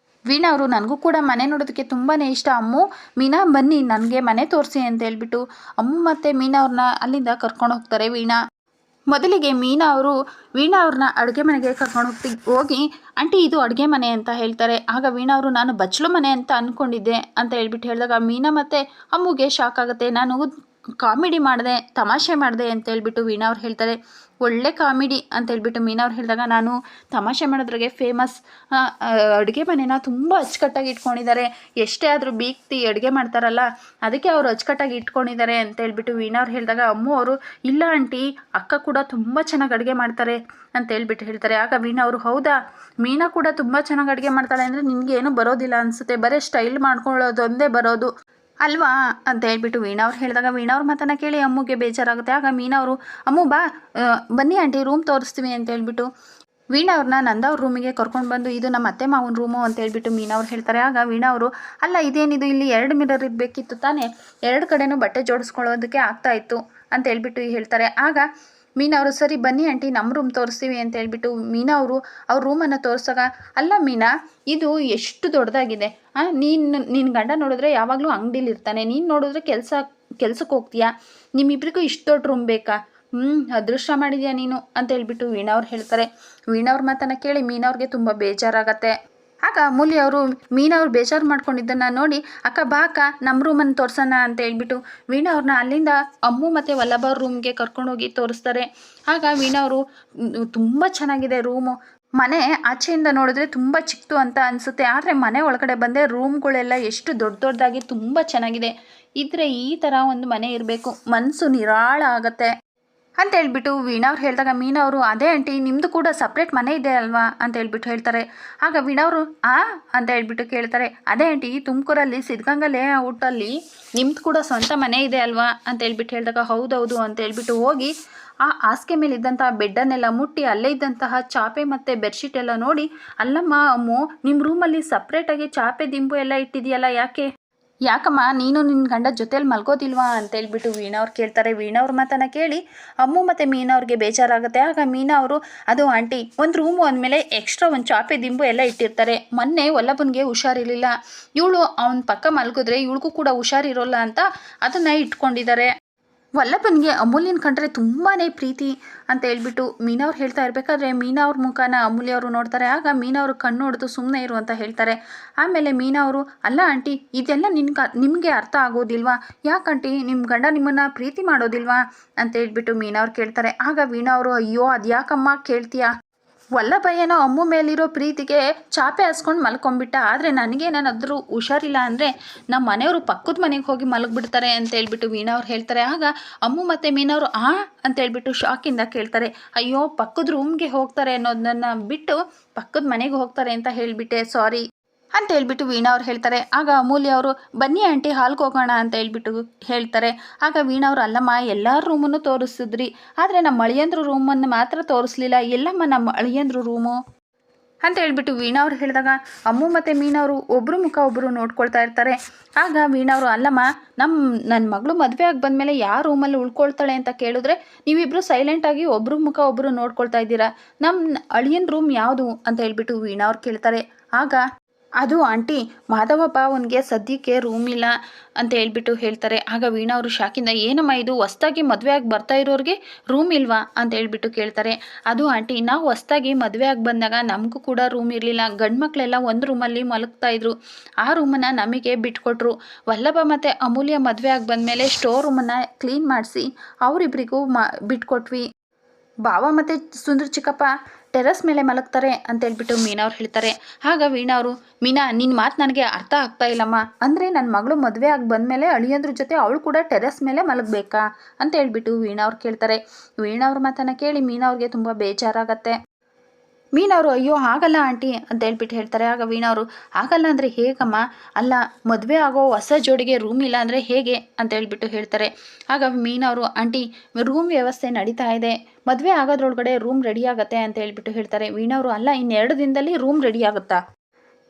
ವೀಣಾ ಅವರು, ನನಗೂ ಕೂಡ ಮನೆ ನೋಡೋದಕ್ಕೆ ತುಂಬಾ ಇಷ್ಟ, ಅಮ್ಮು ಮೀನಾ ಬನ್ನಿ ನನಗೆ ಮನೆ ತೋರಿಸಿ ಅಂತ ಹೇಳ್ಬಿಟ್ಟು ಅಮ್ಮು ಮತ್ತು ಮೀನಾ ಅವ್ರನ್ನ ಅಲ್ಲಿಂದ ಕರ್ಕೊಂಡು ಹೋಗ್ತಾರೆ. ಮೊದಲಿಗೆ ಮೀನಾ ಅವರು ವೀಣಾ ಅವ್ರನ್ನ ಅಡುಗೆ ಮನೆಗೆ ಕರ್ಕೊಂಡು ಹೋಗಿ ಆಂಟಿ ಇದು ಅಡುಗೆ ಮನೆ ಅಂತ ಹೇಳ್ತಾರೆ. ಆಗ ವೀಣಾ ಅವರು, ನಾನು ಬಚ್ಚಲು ಮನೆ ಅಂತ ಅಂದ್ಕೊಂಡಿದ್ದೆ ಅಂತ ಹೇಳ್ಬಿಟ್ಟು ಹೇಳಿದಾಗ ಮೀನಾ ಮತ್ತು ಅಮ್ಮುಗೆ ಶಾಕ್ ಆಗುತ್ತೆ. ನಾನು ಕಾಮಿಡಿ ಮಾಡಿದೆ, ತಮಾಷೆ ಮಾಡಿದೆ ಅಂತ ಹೇಳ್ಬಿಟ್ಟು ವೀಣಾ ಅವ್ರು ಹೇಳ್ತಾರೆ. ಒಳ್ಳೆ ಕಾಮಿಡಿ ಅಂತ ಹೇಳ್ಬಿಟ್ಟು ಮೀನಾ ಅವ್ರು ಹೇಳಿದಾಗ, ನಾನು ತಮಾಷೆ ಮಾಡೋದ್ರಾಗೆ ಫೇಮಸ್, ಅಡುಗೆ ಮನೆನ ತುಂಬ ಅಚ್ಚುಕಟ್ಟಾಗಿ ಇಟ್ಕೊಂಡಿದ್ದಾರೆ, ಎಷ್ಟೇ ಆದರೂ ಬೀಗ್ತಿ ಅಡುಗೆ ಮಾಡ್ತಾರಲ್ಲ ಅದಕ್ಕೆ ಅವರು ಅಚ್ಚುಕಟ್ಟಾಗಿ ಇಟ್ಕೊಂಡಿದ್ದಾರೆ ಅಂತ ಹೇಳ್ಬಿಟ್ಟು ವೀಣಾ ಅವ್ರು ಹೇಳಿದಾಗ ಅಮ್ಮು ಅವರು, ಇಲ್ಲ ಆಂಟಿ, ಅಕ್ಕ ಕೂಡ ತುಂಬ ಚೆನ್ನಾಗಿ ಅಡುಗೆ ಮಾಡ್ತಾರೆ ಅಂತ ಹೇಳ್ಬಿಟ್ಟು ಹೇಳ್ತಾರೆ. ಆಗ ವೀಣಾ ಅವರು, ಹೌದಾ, ಮೀನಾ ಕೂಡ ತುಂಬ ಚೆನ್ನಾಗಿ ಅಡುಗೆ ಮಾಡ್ತಾಳೆ ಅಂದರೆ ನಿನಗೆ ಏನೂ ಬರೋದಿಲ್ಲ ಅನಿಸುತ್ತೆ, ಬರೀ ಸ್ಟೈಲ್ ಮಾಡ್ಕೊಳ್ಳೋದೊಂದೇ ಬರೋದು ಅಲ್ವಾ ಅಂತ ಹೇಳ್ಬಿಟ್ಟು ವೀಣಾ ಅವ್ರು ಹೇಳಿದಾಗ ವೀಣಾ ಅವ್ರ ಮಾತನ್ನು ಕೇಳಿ ಅಮ್ಮಗೆ ಬೇಜಾರಾಗುತ್ತೆ. ಆಗ ಮೀನಾ ಅವರು, ಅಮ್ಮು ಬಾ, ಬನ್ನಿ ಆಂಟಿ ರೂಮ್ ತೋರಿಸ್ತೀವಿ ಅಂತ ಹೇಳ್ಬಿಟ್ಟು ವೀಣಾ ಅವ್ರನ್ನ ನಂದವ್ರ ರೂಮಿಗೆ ಕರ್ಕೊಂಡು ಬಂದು, ಇದು ನಮ್ಮ ಅತ್ತೆ ಮಾವನ ರೂಮು ಅಂತ ಹೇಳ್ಬಿಟ್ಟು ಮೀನಾ ಅವ್ರು ಹೇಳ್ತಾರೆ. ಆಗ ವೀಣಾ ಅವರು, ಅಲ್ಲ ಇದೇನಿದು, ಇಲ್ಲಿ 2 ಮಿರರ್ ಇರಬೇಕಿತ್ತು ತಾನೇ, 2 ಕಡೆನೂ ಬಟ್ಟೆ ಜೋಡಿಸ್ಕೊಳ್ಳೋದಕ್ಕೆ ಆಗ್ತಾ ಇತ್ತು ಅಂತ ಹೇಳ್ಬಿಟ್ಟು ಹೇಳ್ತಾರೆ. ಆಗ ಮೀನಾ ಅವರು ಸರಿ ಬನ್ನಿ ಆಂಟಿ ನಮ್ಮ ರೂಮ್ ತೋರಿಸ್ತೀವಿ ಅಂತ ಹೇಳ್ಬಿಟ್ಟು ಮೀನಾ ಅವರು ಅವ್ರ ರೂಮನ್ನು ತೋರಿಸಾಗ, ಅಲ್ಲ ಮೀನಾ ಇದು ಎಷ್ಟು ದೊಡ್ಡದಾಗಿದೆ, ನಿನ್ನ ಗಂಡ ನೋಡಿದ್ರೆ ಯಾವಾಗಲೂ ಅಂಗಡಿಲಿ ಇರ್ತಾನೆ, ನೀನು ನೋಡಿದ್ರೆ ಕೆಲ್ಸಕ್ಕೆ ಹೋಗ್ತೀಯಾ, ನಿಮ್ಮಿಬ್ರಿಗೂ ಇಷ್ಟು ದೊಡ್ಡ ರೂಮ್ ಬೇಕಾ? ಅದೃಷ್ಟ ಮಾಡಿದ್ಯಾ ನೀನು ಅಂತ ಹೇಳ್ಬಿಟ್ಟು ವೀಣಾ ಅವ್ರು ಹೇಳ್ತಾರೆ. ವೀಣಾ ಅವ್ರ ಮಾತನ್ನು ಕೇಳಿ ಮೀನಾ ಅವ್ರಿಗೆ ತುಂಬ ಬೇಜಾರಾಗತ್ತೆ. ಆಗ ಅಮೂಲ್ಯ ಅವರು ಮೀನಾ ಅವ್ರು ಬೇಜಾರು ಮಾಡ್ಕೊಂಡಿದ್ದನ್ನು ನೋಡಿ, ಅಕ್ಕ ಬಾ ಅಕ್ಕ ನಮ್ಮ ರೂಮನ್ನು ತೋರ್ಸೋಣ ಅಂತ ಹೇಳ್ಬಿಟ್ಟು ವೀಣಾ ಅವ್ರನ್ನ ಅಲ್ಲಿಂದ ಅಮ್ಮು ಮತ್ತು ವಲ್ಲಭ ಅವ್ರ ರೂಮ್ಗೆ ಕರ್ಕೊಂಡೋಗಿ ತೋರಿಸ್ತಾರೆ. ಆಗ ವೀಣಾ ಅವರು ತುಂಬ ಚೆನ್ನಾಗಿದೆ ರೂಮು, ಮನೆ ಆಚೆಯಿಂದ ನೋಡಿದ್ರೆ ತುಂಬ ಚಿಕ್ಕದು ಅಂತ ಅನಿಸುತ್ತೆ, ಆದರೆ ಮನೆ ಒಳಗಡೆ ಬಂದರೆ ರೂಮ್ಗಳೆಲ್ಲ ಎಷ್ಟು ದೊಡ್ಡದಾಗಿ ತುಂಬ ಚೆನ್ನಾಗಿದೆ, ಇದ್ರೆ ಈ ಥರ ಒಂದು ಮನೆ ಇರಬೇಕು, ಮನಸ್ಸು ನಿರಾಳ ಆಗತ್ತೆ ಅಂತ ಹೇಳ್ಬಿಟ್ಟು ವೀಣಾ ಅವ್ರು ಹೇಳಿದಾಗ ಮೀನಾ ಅವರು, ಅದೇ ಆಂಟಿ ನಿಮ್ಮದು ಕೂಡ ಸಪ್ರೇಟ್ ಮನೆ ಇದೆ ಅಲ್ವಾ ಅಂತ ಹೇಳ್ಬಿಟ್ಟು ಹೇಳ್ತಾರೆ. ಆಗ ವೀಣಾ ಅವರು ಅಂತ ಹೇಳ್ಬಿಟ್ಟು ಕೇಳ್ತಾರೆ, ಅದೇ ಆಂಟಿ ತುಮಕೂರಲ್ಲಿ ಸಿದ್ಧಗಂಗಾ ಲೇಔಟಲ್ಲಿ ನಿಮ್ದು ಕೂಡ ಸ್ವಂತ ಮನೆ ಇದೆ ಅಲ್ವಾ ಅಂತ ಹೇಳ್ಬಿಟ್ಟು ಹೇಳಿದಾಗ, ಹೌದೌದು ಅಂತ ಹೇಳ್ಬಿಟ್ಟು ಹೋಗಿ ಆ ಹಾಸಿಗೆ ಮೇಲೆ ಇದ್ದಂತಹ ಬೆಡ್ಡನ್ನೆಲ್ಲ ಮುಟ್ಟಿ ಅಲ್ಲೇ ಇದ್ದಂತಹ ಚಾಪೆ ಮತ್ತು ಬೆಡ್ಶೀಟ್ ಎಲ್ಲ ನೋಡಿ, ಅಲ್ಲಮ್ಮ ಅಮ್ಮು ನಿಮ್ಮ ರೂಮಲ್ಲಿ ಸಪ್ರೇಟಾಗಿ ಚಾಪೆ ದಿಂಬು ಎಲ್ಲ ಇಟ್ಟಿದೆಯಲ್ಲ ಯಾಕಮ್ಮ ನೀನು ನಿನ್ನ ಗಂಡ ಜೊತೇಲಿ ಮಲ್ಗೋದಿಲ್ವಾ ಅಂತ ಹೇಳ್ಬಿಟ್ಟು ವೀಣಾ ಅವ್ರು ಕೇಳ್ತಾರೆ. ವೀಣಾ ಅವ್ರ ಮಾತನ್ನು ಕೇಳಿ ಅಮ್ಮು ಮತ್ತು ಮೀನಾ ಅವ್ರಿಗೆ ಬೇಜಾರಾಗುತ್ತೆ. ಆಗ ಮೀನಾ ಅವರು, ಅದು ಆಂಟಿ ಒಂದು ರೂಮು ಅಂದಮೇಲೆ ಎಕ್ಸ್ಟ್ರಾ ಒಂದು ಚಾಪೆ ದಿಂಬು ಎಲ್ಲ ಇಟ್ಟಿರ್ತಾರೆ, ಮೊನ್ನೆ ವಲ್ಲಭನಿಗೆ ಹುಷಾರಿರಲಿಲ್ಲ, ಇವಳು ಅವನ ಪಕ್ಕ ಮಲ್ಗಿದ್ರೆ ಇವಳಿಗೂ ಕೂಡ ಹುಷಾರಿರೋಲ್ಲ ಅಂತ ಅದನ್ನು ಇಟ್ಕೊಂಡಿದ್ದಾರೆ. ವಲ್ಲಭನಿಗೆ ಅಮೂಲ್ಯನ ಕಂಡ್ರೆ ತುಂಬಾ ಪ್ರೀತಿ ಅಂತ ಹೇಳ್ಬಿಟ್ಟು ಮೀನಾ ಅವ್ರು ಹೇಳ್ತಾ ಇರಬೇಕಾದ್ರೆ ಮೀನಾ ಅವ್ರ ಮುಖಾನ ಅಮೂಲ್ಯ ಅವರು ನೋಡ್ತಾರೆ. ಆಗ ಮೀನಾ ಅವರು ಕಣ್ಣು ಹೊಡೆದು ಸುಮ್ಮನೆ ಇರು ಅಂತ ಹೇಳ್ತಾರೆ. ಆಮೇಲೆ ಮೀನಾ ಅವರು, ಅಲ್ಲ ಆಂಟಿ ಇದೆಲ್ಲ ನಿಮಗೆ ಅರ್ಥ ಆಗೋದಿಲ್ವಾ, ಯಾಕಂಟಿ ನಿಮ್ಮ ಗಂಡ ನಿಮ್ಮನ್ನು ಪ್ರೀತಿ ಮಾಡೋದಿಲ್ವಾ ಅಂತ ಹೇಳ್ಬಿಟ್ಟು ಮೀನಾ ಅವ್ರು ಕೇಳ್ತಾರೆ. ಆಗ ವೀಣಾ ಅವರು, ಅಯ್ಯೋ ಅದು ಯಾಕಮ್ಮ ಕೇಳ್ತೀಯಾ, ವಲ್ಲಭಯ್ಯನೋ ಅಮ್ಮು ಮೇಲಿರೋ ಪ್ರೀತಿಗೆ ಚಾಪೆ ಹಾಸ್ಕೊಂಡು ಮಲ್ಕೊಂಡ್ಬಿಟ್ಟ, ಆದರೆ ನನಗೇನಾದರೂ ಹುಷಾರಿಲ್ಲ ಅಂದರೆ ನಮ್ಮ ಮನೆಯವರು ಪಕ್ಕದ ಮನೆಗೆ ಹೋಗಿ ಮಲಗಿಬಿಡ್ತಾರೆ ಅಂತ ಹೇಳ್ಬಿಟ್ಟು ವೀಣಾ ಅವ್ರು ಹೇಳ್ತಾರೆ. ಆಗ ಅಮ್ಮು ಮತ್ತು ಮೀನವರು ಅಂತ ಹೇಳ್ಬಿಟ್ಟು ಶಾಕಿಂದ ಕೇಳ್ತಾರೆ, ಅಯ್ಯೋ ಪಕ್ಕದ ರೂಮ್ಗೆ ಹೋಗ್ತಾರೆ ಅನ್ನೋದನ್ನು ಬಿಟ್ಟು ಪಕ್ಕದ ಮನೆಗೆ ಹೋಗ್ತಾರೆ ಅಂತ ಹೇಳಿಬಿಟ್ಟೆ, ಸಾರಿ ಅಂತ ಹೇಳ್ಬಿಟ್ಟು ವೀಣಾ ಅವ್ರು ಹೇಳ್ತಾರೆ. ಆಗ ಅಮೂಲ್ಯ ಅವರು, ಬನ್ನಿ ಆಂಟಿ ಹಾಲ್ಗೆ ಹೋಗೋಣ ಅಂತ ಹೇಳ್ಬಿಟ್ಟು ಹೇಳ್ತಾರೆ. ಆಗ ವೀಣಾ ಅವರು, ಅಲ್ಲಮ್ಮ ಎಲ್ಲರ ರೂಮನ್ನು ತೋರಿಸಿದ್ರಿ, ಆದರೆ ನಮ್ಮ ಅಳಿಯಂದ್ರ ರೂಮನ್ನು ಮಾತ್ರ ತೋರಿಸ್ಲಿಲ್ಲ, ಎಲ್ಲಮ್ಮ ನಮ್ಮ ಅಳಿಯಂದ್ರ ರೂಮು ಅಂತ ಹೇಳ್ಬಿಟ್ಟು ವೀಣಾ ಅವ್ರು ಹೇಳಿದಾಗ ಅಮ್ಮು ಮತ್ತು ಮೀನಾ ಅವರು ಒಬ್ಬರು ಮುಖ ಒಬ್ಬರು ನೋಡ್ಕೊಳ್ತಾ ಇರ್ತಾರೆ. ಆಗ ವೀಣಾ ಅವರು, ಅಲ್ಲಮ್ಮ ನನ್ನ ಮಗಳು ಮದುವೆ ಆಗಿ ಬಂದಮೇಲೆ ಯಾವ ರೂಮಲ್ಲಿ ಉಳ್ಕೊಳ್ತಾಳೆ ಅಂತ ಕೇಳಿದ್ರೆ ನೀವಿಬ್ಬರು ಸೈಲೆಂಟಾಗಿ ಒಬ್ಬರು ಮುಖ ಒಬ್ಬರು ನೋಡ್ಕೊಳ್ತಾ ಇದ್ದೀರಾ, ನಮ್ಮ ಅಳಿಯನ ರೂಮ್ ಯಾವುದು ಅಂತ ಹೇಳ್ಬಿಟ್ಟು ವೀಣಾ ಅವ್ರು ಕೇಳ್ತಾರೆ. ಆಗ ಅದು ಆಂಟಿ ಮಾಧವ ಅವನಿಗೆ ಸದ್ಯಕ್ಕೆ ರೂಮ್ ಇಲ್ಲ ಅಂತ ಹೇಳ್ಬಿಟ್ಟು ಹೇಳ್ತಾರೆ. ಆಗ ವೀಣಾ ಅವರು ಶಾಕಿಂದ, ಏನಮ್ಮ ಇದು ಹೊಸ್ದಾಗಿ ಮದುವೆ ಆಗಿ ಬರ್ತಾ ಇರೋರಿಗೆ ರೂಮ್ ಇಲ್ವಾ ಅಂತ ಹೇಳ್ಬಿಟ್ಟು ಕೇಳ್ತಾರೆ. ಅದು ಆಂಟಿ ನಾವು ಹೊಸ್ದಾಗಿ ಮದುವೆ ಆಗಿ ಬಂದಾಗ ನಮಗೂ ಕೂಡ ರೂಮ್ ಇರಲಿಲ್ಲ, ಗಂಡು ಮಕ್ಕಳೆಲ್ಲ ಒಂದು ರೂಮಲ್ಲಿ ಮಲಗ್ತಾ ಇದ್ರು, ಆ ರೂಮನ್ನು ನಮಗೆ ಬಿಟ್ಕೊಟ್ರು. ವಲ್ಲಭ ಮತ್ತು ಅಮೂಲ್ಯ ಮದುವೆ ಆಗಿ ಬಂದಮೇಲೆ ಸ್ಟೋರ್ ರೂಮನ್ನು ಕ್ಲೀನ್ ಮಾಡಿಸಿ ಅವರಿಬ್ಬರಿಗೂ ಬಿಟ್ಕೊಟ್ವಿ, ಬಾವ ಮತ್ತು ಸುಂದರ ಚಿಕ್ಕಪ್ಪ ಟೆರಸ್ ಮೇಲೆ ಮಲಗ್ತಾರೆ ಅಂತ ಹೇಳ್ಬಿಟ್ಟು ಮೀನಾ ಅವ್ರು ಹೇಳ್ತಾರೆ. ಆಗ ವೀಣಾ ಅವರು, ಮೀನಾ ನಿನ್ನ ಮಾತು ನನಗೆ ಅರ್ಥ ಆಗ್ತಾ ಇಲ್ಲಮ್ಮ, ಅಂದರೆ ನನ್ನ ಮಗಳು ಮದುವೆ ಆಗಿ ಬಂದಮೇಲೆ ಅಳಿಯಂದ್ರ ಜೊತೆ ಅವಳು ಕೂಡ ಟೆರಸ್ ಮೇಲೆ ಮಲಗಬೇಕಾ ಅಂತ ಹೇಳ್ಬಿಟ್ಟು ವೀಣಾ ಅವ್ರು ಕೇಳ್ತಾರೆ. ವೀಣಾ ಅವ್ರ ಮಾತನ್ನು ಕೇಳಿ ಮೀನಾ ಅವ್ರಿಗೆ ತುಂಬ ಬೇಜಾರಾಗತ್ತೆ. ಮೀನಾ ಅವರು, ಅಯ್ಯೋ ಹಾಗಲ್ಲ ಆಂಟಿ ಅಂತ ಹೇಳ್ಬಿಟ್ಟು ಹೇಳ್ತಾರೆ. ಆಗ ವೀಣಾ ಅವರು, ಹಾಗಲ್ಲ ಅಂದರೆ ಹೇಗಮ್ಮ, ಅಲ್ಲ ಮದುವೆ ಆಗೋ ಹೊಸ ಜೋಡಿಗೆ ರೂಮ್ ಇಲ್ಲ ಅಂದರೆ ಹೇಗೆ ಅಂತ ಹೇಳ್ಬಿಟ್ಟು ಹೇಳ್ತಾರೆ. ಆಗ ಮೀನಾ ಅವರು, ಆಂಟಿ ರೂಮ್ ವ್ಯವಸ್ಥೆ ನಡೀತಾ ಇದೆ, ಮದುವೆ ಆಗೋದ್ರೊಳಗಡೆ ರೂಮ್ ರೆಡಿ ಆಗುತ್ತೆ ಅಂತ ಹೇಳ್ಬಿಟ್ಟು ಹೇಳ್ತಾರೆ. ವೀಣಾ ಅವರು, ಅಲ್ಲ ಇನ್ನು 2 ದಿನದಲ್ಲಿ ರೂಮ್ ರೆಡಿ ಆಗುತ್ತಾ,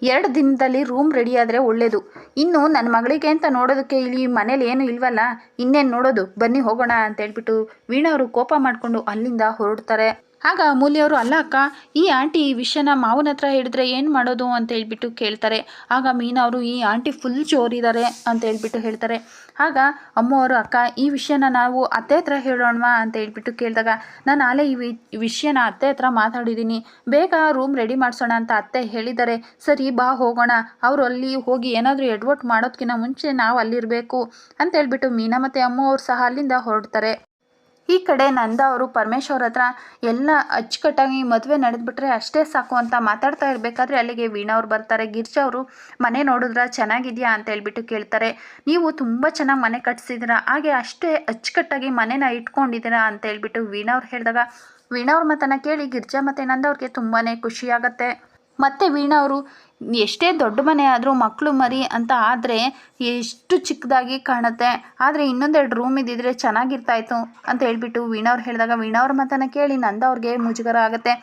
2 ದಿನದಲ್ಲಿ ರೂಮ್ ರೆಡಿ ಆದರೆ ಒಳ್ಳೆಯದು, ಇನ್ನು ನನ್ನ ಮಗಳಿಗೆ ಅಂತ ನೋಡೋದಕ್ಕೆ ಇಲ್ಲಿ ಮನೇಲಿ ಏನು ಇಲ್ವಲ್ಲ, ಇನ್ನೇನು ನೋಡೋದು, ಬನ್ನಿ ಹೋಗೋಣ ಅಂತ ಹೇಳ್ಬಿಟ್ಟು ವೀಣಾ ಅವರು ಕೋಪ ಮಾಡಿಕೊಂಡು ಅಲ್ಲಿಂದ ಹೊರಡ್ತಾರೆ. ಆಗ ಅಮೂಲ್ಯ ಅವರು, ಅಲ್ಲ ಅಕ್ಕ ಈ ಆಂಟಿ ಈ ವಿಷಯನ ಮಾವನ ಹತ್ರ ಹೇಳಿದ್ರೆ ಏನು ಮಾಡೋದು ಅಂತ ಹೇಳ್ಬಿಟ್ಟು ಕೇಳ್ತಾರೆ. ಆಗ ಮೀನಾ ಅವರು, ಈ ಆಂಟಿ ಫುಲ್ ಜೋರಿದ್ದಾರೆ ಅಂತ ಹೇಳ್ಬಿಟ್ಟು ಹೇಳ್ತಾರೆ. ಆಗ ಅಮ್ಮ ಅವರು, ಅಕ್ಕ ಈ ವಿಷಯನ ನಾವು ಅತ್ತೆ ಹತ್ರ ಹೇಳೋಣವಾ ಅಂತ ಹೇಳ್ಬಿಟ್ಟು ಕೇಳಿದಾಗ, ನಾನು ಆಲೇ ಈ ವಿಷಯನ ಅತ್ತೆ ಹತ್ರ ಮಾತಾಡಿದ್ದೀನಿ, ಬೇಗ ರೂಮ್ ರೆಡಿ ಮಾಡಿಸೋಣ ಅಂತ ಅತ್ತೆ ಹೇಳಿದ್ದಾರೆ, ಸರಿ ಬಾ ಹೋಗೋಣ, ಅವರು ಅಲ್ಲಿ ಹೋಗಿ ಏನಾದರೂ ಎಡ್ವರ್ಟ್ ಮಾಡೋದಕ್ಕಿಂತ ಮುಂಚೆ ನಾವು ಅಲ್ಲಿರಬೇಕು ಅಂತ ಹೇಳ್ಬಿಟ್ಟು ಮೀನಾ ಮತ್ತು ಅಮ್ಮ ಅವರು ಸಹ ಅಲ್ಲಿಂದ ಹೊರಡ್ತಾರೆ. ಈ ಕಡೆ ನಂದ ಅವರು ಪರಮೇಶ್ವರ್ ಹತ್ರ ಎಲ್ಲ ಅಚ್ಚುಕಟ್ಟಾಗಿ ಮದುವೆ ನಡೆದ್ಬಿಟ್ರೆ ಅಷ್ಟೇ ಸಾಕು ಅಂತ ಮಾತಾಡ್ತಾ ಇರಬೇಕಾದ್ರೆ ಅಲ್ಲಿಗೆ ವೀಣಾ ಅವ್ರು ಬರ್ತಾರೆ. ಗಿರ್ಜಾ ಅವರು, ಮನೆ ನೋಡಿದ್ರ ಚೆನ್ನಾಗಿದೆಯಾ ಅಂತ ಹೇಳ್ಬಿಟ್ಟು ಕೇಳ್ತಾರೆ. ನೀವು ತುಂಬ ಚೆನ್ನಾಗಿ ಮನೆ ಕಟ್ಸಿದ್ದೀರಾ, ಹಾಗೆ ಅಷ್ಟೇ ಅಚ್ಚುಕಟ್ಟಾಗಿ ಮನೆನ ಇಟ್ಕೊಂಡಿದ್ದೀರಾ ಅಂತ ಹೇಳ್ಬಿಟ್ಟು ವೀಣಾ ಅವ್ರು ಹೇಳಿದಾಗ ವೀಣಾ ಅವ್ರ ಮಾತನ್ನು ಕೇಳಿ ಗಿರ್ಜಾ ಮತ್ತು ನಂದ ಅವ್ರಿಗೆ ತುಂಬಾ ಖುಷಿಯಾಗತ್ತೆ. ಮತ್ತು ವೀಣಾ ಅವರು, ಎಷ್ಟೇ ದೊಡ್ಡ ಮನೆ ಆದರೂ ಮಕ್ಕಳು ಮರಿ ಅಂತ ಆದರೆ ಎಷ್ಟು ಚಿಕ್ಕದಾಗಿ ಕಾಣುತ್ತೆ, ಆದರೆ ಇನ್ನೊಂದೆರಡು ರೂಮ್ ಇದ್ದಿದ್ರೆ ಚೆನ್ನಾಗಿರ್ತಾಯಿತ್ತು ಅಂತ ಹೇಳ್ಬಿಟ್ಟು ವೀಣಾ ಅವ್ರು ಹೇಳಿದಾಗ ವೀಣಾ ಅವ್ರ ಮಾತನ್ನು ಕೇಳಿ ನಂದ ಅವ್ರಿಗೆ ಮುಜುಗರ ಆಗುತ್ತೆ.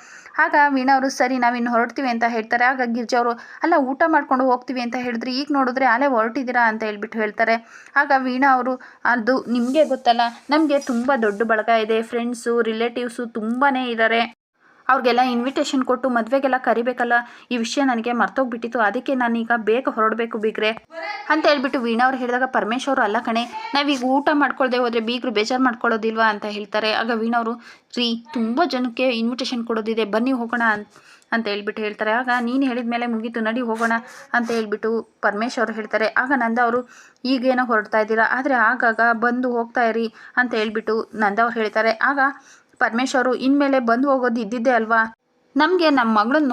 ಆಗ ವೀಣಾ ಅವರು ಸರಿ ನಾವಿನ್ನು ಹೊರಡ್ತೀವಿ ಅಂತ ಹೇಳ್ತಾರೆ. ಆಗ ಗಿರ್ಜಾ ಅವರು ಅಲ್ಲ ಊಟ ಮಾಡ್ಕೊಂಡು ಹೋಗ್ತೀವಿ ಅಂತ ಹೇಳಿದ್ರಿ, ಈಗ ನೋಡಿದ್ರೆ ಅಲ್ಲೇ ಹೊರಟಿದ್ದೀರಾ ಅಂತ ಹೇಳ್ಬಿಟ್ಟು ಹೇಳ್ತಾರೆ. ಆಗ ವೀಣಾ ಅವರು ಅದು ನಿಮಗೆ ಗೊತ್ತಲ್ಲ, ನಮಗೆ ತುಂಬ ದೊಡ್ಡ ಬಳಗ ಇದೆ, ಫ್ರೆಂಡ್ಸು ರಿಲೇಟಿವ್ಸು ತುಂಬಾ ಇದ್ದಾರೆ, ಅವ್ರಿಗೆಲ್ಲ ಇನ್ವಿಟೇಷನ್ ಕೊಟ್ಟು ಮದುವೆಗೆಲ್ಲ ಕರಿಬೇಕಲ್ಲ, ಈ ವಿಷಯ ನನಗೆ ಮರ್ತೋಗ್ಬಿಟ್ಟಿತ್ತು, ಅದಕ್ಕೆ ನಾನೀಗ ಬೇಗ ಹೊರಡಬೇಕು ಬೀಗ್ರೆ ಅಂತ ಹೇಳ್ಬಿಟ್ಟು ವೀಣಾ ಅವ್ರು ಹೇಳಿದಾಗ ಪರಮೇಶ್ವರು ಅಲ್ಲ ಕಣೆ, ನಾವೀಗ ಊಟ ಮಾಡ್ಕೊಳ್ದೆ ಹೋದರೆ ಬೀಗರು ಬೇಜಾರು ಮಾಡ್ಕೊಳ್ಳೋದಿಲ್ವಾ ಅಂತ ಹೇಳ್ತಾರೆ. ಆಗ ವೀಣಾ ಅವರು ತುಂಬ ಜನಕ್ಕೆ ಇನ್ವಿಟೇಷನ್ ಕೊಡೋದಿದೆ, ಬನ್ನಿ ಹೋಗೋಣ ಅಂತ ಹೇಳ್ಬಿಟ್ಟು ಹೇಳ್ತಾರೆ. ಆಗ ನೀನು ಹೇಳಿದ ಮೇಲೆ ಮುಗೀತು, ನಡಿ ಹೋಗೋಣ ಅಂತ ಹೇಳ್ಬಿಟ್ಟು ಪರಮೇಶ್ವರು ಹೇಳ್ತಾರೆ. ಆಗ ನಂದ ಅವರು ಈಗೇನೋ ಹೊರಡ್ತಾ ಇದ್ದೀರಾ, ಆದರೆ ಆಗಾಗ ಬಂದು ಹೋಗ್ತಾ ಇರಿ ಅಂತ ಹೇಳ್ಬಿಟ್ಟು ನಂದ ಅವ್ರು ಹೇಳ್ತಾರೆ. ಆಗ ಪರಮೇಶ್ವರು ಇನ್ಮೇಲೆ ಬಂದು ಹೋಗೋದು ಇದ್ದಿದ್ದೇ ಅಲ್ವಾ, ನಮಗೆ ನಮ್ಮ ಮಗಳನ್ನ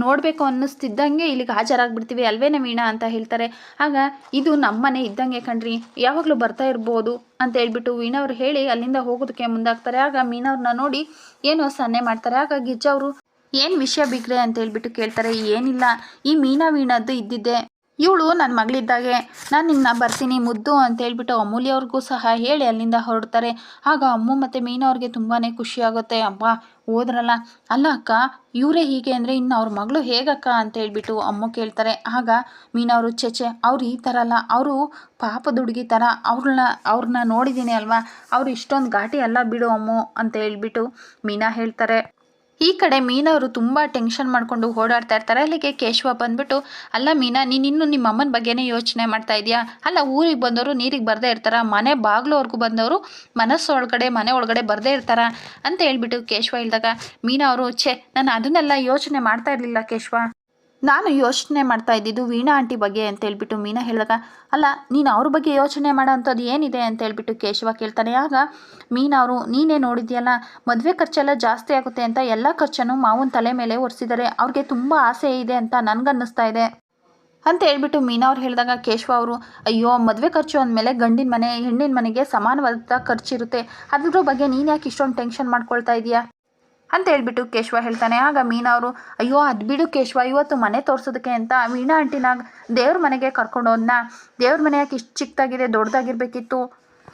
ನೋಡಬೇಕು ಅನ್ನಿಸ್ತಿದ್ದಂಗೆ ಇಲ್ಲಿಗೆ ಹಾಜರಾಗ್ಬಿಡ್ತೀವಿ ಅಲ್ವೇನೇ ವೀಣಾ ಅಂತ ಹೇಳ್ತಾರೆ. ಆಗ ಇದು ನಮ್ಮನೆ ಇದ್ದಂಗೆ ಕಣ್ರಿ, ಯಾವಾಗಲೂ ಬರ್ತಾ ಇರ್ಬೋದು ಅಂತ ಹೇಳ್ಬಿಟ್ಟು ವೀಣಾ ಅವ್ರು ಹೇಳಿ ಅಲ್ಲಿಂದ ಹೋಗೋದಕ್ಕೆ ಮುಂದಾಗ್ತಾರೆ. ಆಗ ಮೀನಾ ಅವ್ರನ್ನ ನೋಡಿ ಏನೋ ಸನ್ನೆ ಮಾಡ್ತಾರೆ. ಆಗ ಗಿರ್ಜಾ ಅವರು ಏನು ವಿಷಯ ಬಿಗ್ರೆ ಅಂತ ಹೇಳ್ಬಿಟ್ಟು ಕೇಳ್ತಾರೆ. ಏನಿಲ್ಲ, ಈ ವೀಣಾದ್ದು ಇದ್ದಿದ್ದೆ, ಇವಳು ನನ್ನ ಮಗಳಿದ್ದಾಗೆ, ನಾನು ನಿನ್ನ ಬರ್ತೀನಿ ಮುದ್ದು ಅಂತ ಹೇಳ್ಬಿಟ್ಟು ಅಮೂಲ್ಯ ಅವ್ರಿಗೂ ಸಹ ಹೇಳಿ ಅಲ್ಲಿಂದ ಹೊರಡ್ತಾರೆ. ಆಗ ಅಮ್ಮು ಮತ್ತು ಮೀನಾ ಅವ್ರಿಗೆ ತುಂಬಾ ಖುಷಿ ಆಗುತ್ತೆ. ಅಬ್ಬ ಹೋದ್ರಲ್ಲ, ಅಲ್ಲ ಅಕ್ಕ ಇವರೇ ಹೀಗೆ ಅಂದರೆ ಇನ್ನು ಅವ್ರ ಮಗಳು ಹೇಗಕ್ಕ ಅಂತ ಹೇಳ್ಬಿಟ್ಟು ಅಮ್ಮ ಕೇಳ್ತಾರೆ. ಆಗ ಮೀನಾ ಅವರು ಚೆಚೆ ಅವ್ರು ಈ ಥರ ಅಲ್ಲ, ಅವರು ಪಾಪದ ಹುಡುಗಿ ಥರ, ಅವ್ರನ್ನ ನೋಡಿದ್ದೀನಿ ಅಲ್ವಾ, ಅವ್ರು ಇಷ್ಟೊಂದು ಘಾಟಿ ಅಲ್ಲ ಬಿಡು ಅಮ್ಮು ಅಂತ ಹೇಳ್ಬಿಟ್ಟು ಮೀನಾ ಹೇಳ್ತಾರೆ. ಈ ಕಡೆ ಮೀನಾ ಅವರು ತುಂಬ ಟೆನ್ಷನ್ ಮಾಡಿಕೊಂಡು ಓಡಾಡ್ತಾ ಇರ್ತಾರೆ. ಅಲ್ಲಿಗೆ ಕೇಶವ ಬಂದ್ಬಿಟ್ಟು ಅಲ್ಲ ಮೀನಾ, ನೀನಿನ್ನು ನಿಮ್ಮ ಅಮ್ಮನ ಬಗ್ಗೆನೇ ಯೋಚನೆ ಮಾಡ್ತಾ ಇದೆಯಾ, ಅಲ್ಲ ಊರಿಗೆ ಬಂದವರು ನೀರಿಗೆ ಬರದೇ ಇರ್ತಾರ, ಮನೆ ಬಾಗ್ಲವರೆಗೂ ಬಂದವರು ಮನೆ ಒಳಗಡೆ ಬರದೇ ಇರ್ತಾರ ಅಂತ ಹೇಳ್ಬಿಟ್ಟು ಕೇಶವ ಹೇಳಿದಾಗ ಮೀನಾ ಅವರು ನಾನು ಅದನ್ನೆಲ್ಲ ಯೋಚನೆ ಮಾಡ್ತಾ ಇರಲಿಲ್ಲ ಕೇಶವ, ನಾನು ಯೋಚನೆ ಮಾಡ್ತಾ ಇದ್ದಿದ್ದು ವೀಣಾ ಆಂಟಿ ಬಗ್ಗೆ ಅಂತ ಹೇಳ್ಬಿಟ್ಟು ಮೀನಾ ಹೇಳಿದಾಗ ಅಲ್ಲ ನೀನು ಅವ್ರ ಬಗ್ಗೆ ಯೋಚನೆ ಮಾಡೋ ಅಂಥದ್ದು ಏನಿದೆ ಅಂತ ಹೇಳ್ಬಿಟ್ಟು ಕೇಶವ ಕೇಳ್ತಾನೆ. ಆಗ ಮೀನಾ ಅವರು ನೀನೇ ನೋಡಿದ್ಯಲ್ಲ, ಮದುವೆ ಖರ್ಚೆಲ್ಲ ಜಾಸ್ತಿ ಆಗುತ್ತೆ ಅಂತ ಎಲ್ಲ ಖರ್ಚನ್ನು ಮಾವನ ತಲೆ ಮೇಲೆ ಒರೆಸಿದ್ದಾರೆ, ಅವ್ರಿಗೆ ತುಂಬ ಆಸೆ ಇದೆ ಅಂತ ನನಗನ್ನಿಸ್ತಾ ಇದೆ ಅಂತ ಹೇಳ್ಬಿಟ್ಟು ಮೀನಾ ಅವ್ರು ಹೇಳಿದಾಗ ಕೇಶವ ಅವರು ಅಯ್ಯೋ ಮದುವೆ ಖರ್ಚು ಅಂದಮೇಲೆ ಗಂಡಿನ ಮನೆ ಹೆಣ್ಣಿನ ಮನೆಗೆ ಸಮಾನವಾದ ಖರ್ಚಿರುತ್ತೆ, ಅದ್ರ ಬಗ್ಗೆ ನೀನು ಯಾಕೆ ಇಷ್ಟೊಂದು ಟೆನ್ಷನ್ ಮಾಡ್ಕೊಳ್ತಾ ಇದೆಯಾ ಅಂತ ಹೇಳ್ಬಿಟ್ಟು ಕೇಶವ ಹೇಳ್ತಾನೆ. ಆಗ ಮೀನಾ ಅವರು ಅಯ್ಯೋ ಅದು ಬಿಡು ಕೇಶವ, ಇವತ್ತು ಮನೆ ತೋರಿಸೋದಕ್ಕೆ ಅಂತ ವೀಣಾ ಆಂಟಿನಾಗ ದೇವ್ರ ಮನೆಗೆ ಕರ್ಕೊಂಡು ಹೋದ್ನ, ದೇವ್ರ ಮನೆ ಯಾಕೆ ಇಷ್ಟು ಚಿಕ್ಕದಾಗಿದೆ, ದೊಡ್ಡದಾಗಿರ್ಬೇಕಿತ್ತು,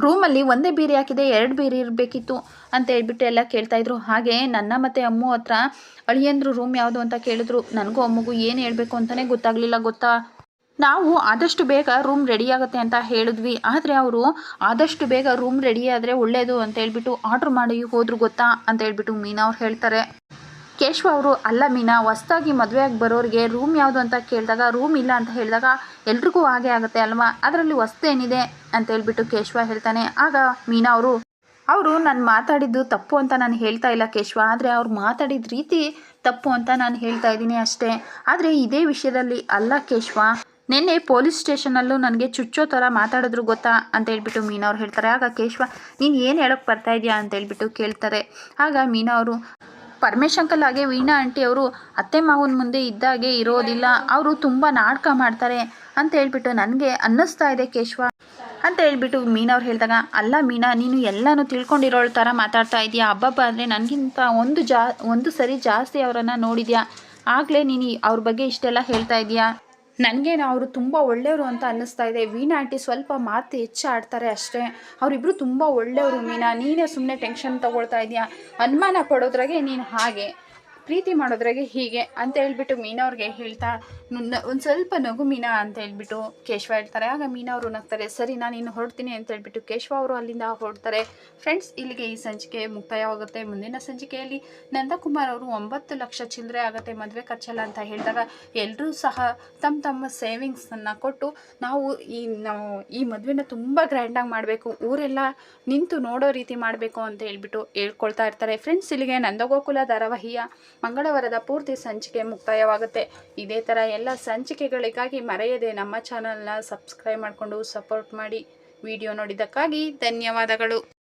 ರೂಮಲ್ಲಿ ಒಂದೇ ಬೀರಿ ಹಾಕಿದೆ 2 ಬೀರಿ ಇರಬೇಕಿತ್ತು ಅಂತ ಹೇಳ್ಬಿಟ್ಟು ಎಲ್ಲ ಕೇಳ್ತಾಯಿದ್ರು. ಹಾಗೆ ನನ್ನ ಮತ್ತು ಅಮ್ಮು ಹತ್ರ ಅಳಿಯಂದ್ರು ರೂಮ್ ಯಾವುದು ಅಂತ ಕೇಳಿದ್ರು, ನನಗೂ ಅಮ್ಮಗೂ ಏನು ಹೇಳಬೇಕು ಅಂತಲೇ ಗೊತ್ತಾಗಲಿಲ್ಲ ಗೊತ್ತಾ, ನಾವು ಆದಷ್ಟು ಬೇಗ ರೂಮ್ ರೆಡಿ ಆಗುತ್ತೆ ಅಂತ ಹೇಳಿದ್ವಿ, ಆದರೆ ಅವರು ಆದಷ್ಟು ಬೇಗ ರೂಮ್ ರೆಡಿ ಆದರೆ ಒಳ್ಳೆಯದು ಅಂತ ಹೇಳ್ಬಿಟ್ಟು ಆರ್ಡ್ರ್ ಮಾಡಿ ಹೋದ್ರು ಗೊತ್ತಾ ಅಂತ ಹೇಳ್ಬಿಟ್ಟು ಮೀನಾ ಅವ್ರು ಹೇಳ್ತಾರೆ. ಕೇಶವ ಅವರು ಅಲ್ಲ ಮೀನಾ, ಹೊಸ್ದಾಗಿ ಮದುವೆಯಾಗಿ ಬರೋರಿಗೆ ರೂಮ್ ಯಾವುದು ಅಂತ ಕೇಳಿದಾಗ ರೂಮ್ ಇಲ್ಲ ಅಂತ ಹೇಳಿದಾಗ ಎಲ್ರಿಗೂ ಹಾಗೆ ಆಗುತ್ತೆ ಅಲ್ವಾ, ಅದರಲ್ಲಿ ಹೊಸ್ತೇನಿದೆ ಅಂತ ಹೇಳ್ಬಿಟ್ಟು ಕೇಶವ ಹೇಳ್ತಾನೆ. ಆಗ ಮೀನಾ ಅವರು ನಾನು ಮಾತಾಡಿದ್ದು ತಪ್ಪು ಅಂತ ನಾನು ಹೇಳ್ತಾ ಇಲ್ಲ ಕೇಶವ, ಆದರೆ ಅವ್ರು ಮಾತಾಡಿದ ರೀತಿ ತಪ್ಪು ಅಂತ ನಾನು ಹೇಳ್ತಾ ಇದ್ದೀನಿ ಅಷ್ಟೇ, ಆದರೆ ಇದೇ ವಿಷಯದಲ್ಲಿ ಅಲ್ಲ ಕೇಶವ, ನಿನ್ನೆ ಪೊಲೀಸ್ ಸ್ಟೇಷನಲ್ಲೂ ನನಗೆ ಚುಚ್ಚೋ ಥರ ಮಾತಾಡಿದ್ರು ಗೊತ್ತಾ ಅಂತ ಹೇಳ್ಬಿಟ್ಟು ಮೀನಾ ಅವ್ರು ಹೇಳ್ತಾರೆ. ಆಗ ಕೇಶವ ನೀನು ಏನು ಹೇಳೋಕ್ಕೆ ಬರ್ತಾ ಇದೆಯಾ ಅಂತ ಹೇಳ್ಬಿಟ್ಟು ಕೇಳ್ತಾರೆ. ಆಗ ಮೀನಾ ಅವರು ಪರಮೇಶ್ ಅಂಕಲ್ ಹಾಗೆ ವೀಣಾ ಆಂಟಿ ಅವರು ಅತ್ತೆ ಮಾವನ ಮುಂದೆ ಇದ್ದಾಗೆ ಇರೋದಿಲ್ಲ, ಅವರು ತುಂಬ ನಾಟಕ ಮಾಡ್ತಾರೆ ಅಂತ ಹೇಳ್ಬಿಟ್ಟು ನನಗೆ ಅನ್ನಿಸ್ತಾ ಇದೆ ಕೇಶವ ಅಂತ ಹೇಳ್ಬಿಟ್ಟು ಮೀನಾ ಅವ್ರು ಹೇಳಿದಾಗ ಅಲ್ಲ ಮೀನಾ, ನೀನು ಎಲ್ಲನೂ ತಿಳ್ಕೊಂಡಿರೋ ಥರ ಮಾತಾಡ್ತಾ ಇದೆಯಾ, ಹಬ್ಬಬ್ಬ ಅಂದರೆ ನನಗಿಂತ ಒಂದು ಸರಿ ಜಾಸ್ತಿ ಅವರನ್ನು ನೋಡಿದ್ಯಾ, ಆಗಲೇ ನೀನು ಅವ್ರ ಬಗ್ಗೆ ಇಷ್ಟೆಲ್ಲ ಹೇಳ್ತಾ ಇದೆಯಾ, ನನಗೇನು ಅವರು ತುಂಬ ಒಳ್ಳೆಯವರು ಅಂತ ಅನ್ನಿಸ್ತಾ ಇದೆ, ವೀಣಾ ಆಂಟಿ ಸ್ವಲ್ಪ ಮಾತು ಹೆಚ್ಚು ಆಡ್ತಾರೆ ಅಷ್ಟೇ, ಅವರಿಬ್ಬರು ತುಂಬ ಒಳ್ಳೆಯವರು ಮೀನಾ, ನೀನೇ ಸುಮ್ಮನೆ ಟೆನ್ಷನ್ ತೊಗೊಳ್ತಾ ಇದೆಯಾ, ಅನುಮಾನ ಪಡೋದ್ರಾಗೆ ನೀನು ಹಾಗೆ, ಪ್ರೀತಿ ಮಾಡೋದ್ರಾಗೆ ಹೀಗೆ ಅಂತ ಹೇಳ್ಬಿಟ್ಟು ಮೀನಾ ಅವ್ರಿಗೆ ಹೇಳ್ತಾ ಒಂದು ಸ್ವಲ್ಪ ನಗು ಮೀನಾ ಅಂತ ಹೇಳ್ಬಿಟ್ಟು ಕೇಶವ ಹೇಳ್ತಾರೆ. ಆಗ ಮೀನಾ ಅವರು ನಗ್ತಾರೆ. ಸರಿ ನಾನು ಇನ್ನು ಹೊರಡ್ತೀನಿ ಅಂತ ಹೇಳ್ಬಿಟ್ಟು ಕೇಶವ ಅವರು ಅಲ್ಲಿಂದ ಹೊರಡ್ತಾರೆ. ಫ್ರೆಂಡ್ಸ್, ಇಲ್ಲಿಗೆ ಈ ಸಂಚಿಕೆ ಮುಕ್ತಾಯವಾಗುತ್ತೆ. ಮುಂದಿನ ಸಂಚಿಕೆಯಲ್ಲಿ ನಂದಕುಮಾರ್ ಅವರು 9 ಲಕ್ಷ ಚಿಲ್ಲರೆ ಆಗುತ್ತೆ ಮದುವೆ ಖರ್ಚಲ್ಲ ಅಂತ ಹೇಳಿದಾಗ ಎಲ್ಲರೂ ಸಹ ತಮ್ಮ ಸೇವಿಂಗ್ಸನ್ನು ಕೊಟ್ಟು ನಾವು ಈ ಮದುವೆನ ತುಂಬ ಗ್ರ್ಯಾಂಡಾಗಿ ಮಾಡಬೇಕು, ಊರೆಲ್ಲ ನಿಂತು ನೋಡೋ ರೀತಿ ಮಾಡಬೇಕು ಅಂತ ಹೇಳ್ಬಿಟ್ಟು ಹೇಳ್ಕೊಳ್ತಾ ಇರ್ತಾರೆ. ಫ್ರೆಂಡ್ಸ್, ಇಲ್ಲಿಗೆ ನಂದಗೋಕುಲ ಧಾರಾವಾಹಿಯ ಮಂಗಳವಾರದ ಪೂರ್ತಿ ಸಂಚಿಕೆ ಮುಕ್ತಾಯವಾಗುತ್ತೆ. ಇದೇ ಥರ ಎಲ್ಲ ಸಂಚಿಕೆಗಳಿಗಾಗಿ ಮರೆಯದೆ ನಮ್ಮ ಚಾನಲ್ನ ಸಬ್ಸ್ಕ್ರೈಬ್ ಮಾಡಿಕೊಂಡು ಸಪೋರ್ಟ್ ಮಾಡಿ. ವಿಡಿಯೋ ನೋಡಿದ್ದಕ್ಕಾಗಿ ಧನ್ಯವಾದಗಳು.